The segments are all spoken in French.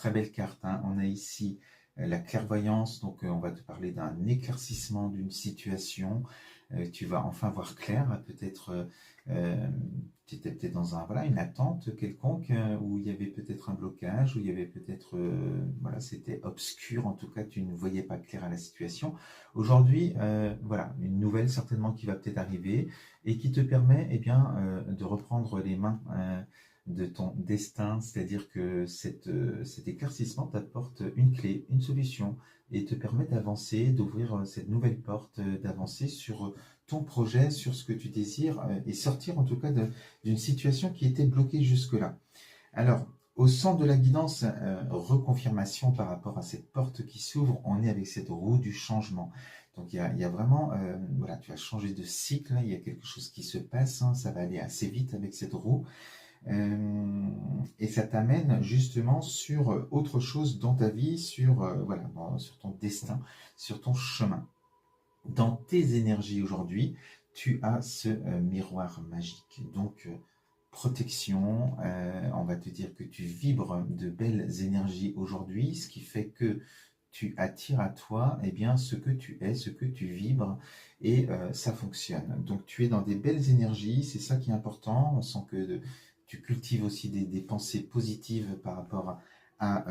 très belle carte, hein. On a ici la clairvoyance, donc on va te parler d'un éclaircissement d'une situation. Tu vas enfin voir clair, peut-être tu étais peut-être dans une attente quelconque, où il y avait peut-être un blocage, où il y avait peut-être, voilà, c'était obscur, en tout cas tu ne voyais pas clair à la situation. Aujourd'hui, voilà, une nouvelle certainement qui va peut-être arriver et qui te permet de reprendre les mains de ton destin, c'est-à-dire que cet éclaircissement t'apporte une clé, une solution, et te permet d'avancer, d'ouvrir cette nouvelle porte, d'avancer sur ton projet, sur ce que tu désires, et sortir en tout cas d'une situation qui était bloquée jusque-là. Alors, au centre de la guidance, reconfirmation par rapport à cette porte qui s'ouvre, on est avec cette roue du changement. Donc il y a vraiment, voilà, tu vas changer de cycle, il y a quelque chose qui se passe, hein, ça va aller assez vite avec cette roue. Et ça t'amène justement sur autre chose dans ta vie, sur, sur ton destin, sur ton chemin. Dans tes énergies aujourd'hui, tu as ce miroir magique. Donc, protection, on va te dire que tu vibres de belles énergies aujourd'hui, ce qui fait que tu attires à toi ce que tu es, ce que tu vibres, et ça fonctionne. Donc tu es dans des belles énergies, c'est ça qui est important. On sent que tu cultives aussi des pensées positives par rapport à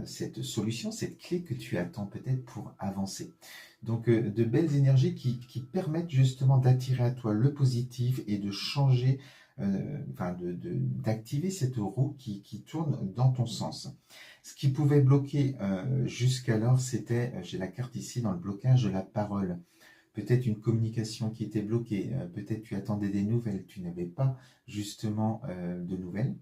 cette solution, cette clé que tu attends peut-être pour avancer. Donc de belles énergies qui permettent justement d'attirer à toi le positif et de changer, d'activer cette roue qui tourne dans ton sens. Ce qui pouvait bloquer jusqu'alors, c'était, j'ai la carte ici, dans le blocage de la parole. Peut-être une communication qui était bloquée, peut-être tu attendais des nouvelles, tu n'avais pas justement de nouvelles.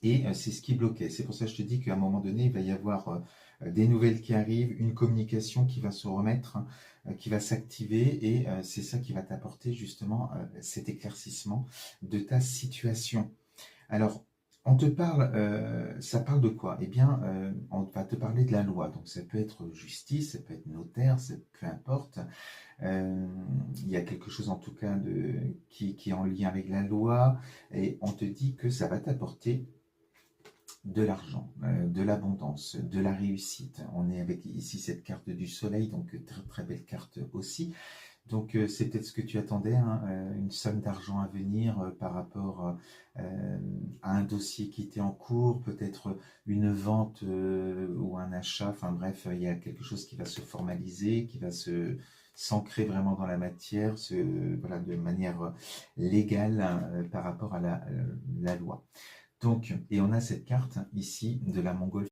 Et c'est ce qui bloquait. C'est pour ça que je te dis qu'à un moment donné, il va y avoir des nouvelles qui arrivent, une communication qui va se remettre, qui va s'activer, et c'est ça qui va t'apporter justement cet éclaircissement de ta situation. Alors, on te parle, ça parle de quoi? On va te parler de la loi. Donc, ça peut être justice, ça peut être notaire, peu importe. Il y a quelque chose en tout cas qui est en lien avec la loi, et on te dit que ça va t'apporter de l'argent, de l'abondance, de la réussite. On est avec ici cette carte du soleil, donc très très belle carte aussi. Donc c'est peut-être ce que tu attendais, hein, une somme d'argent à venir par rapport à un dossier qui était en cours, peut-être une vente ou un achat, enfin bref, il y a quelque chose qui va se formaliser, qui va s'ancrer vraiment dans la matière, de manière légale, hein, par rapport à la loi. Donc, et on a cette carte ici de la montgolfière.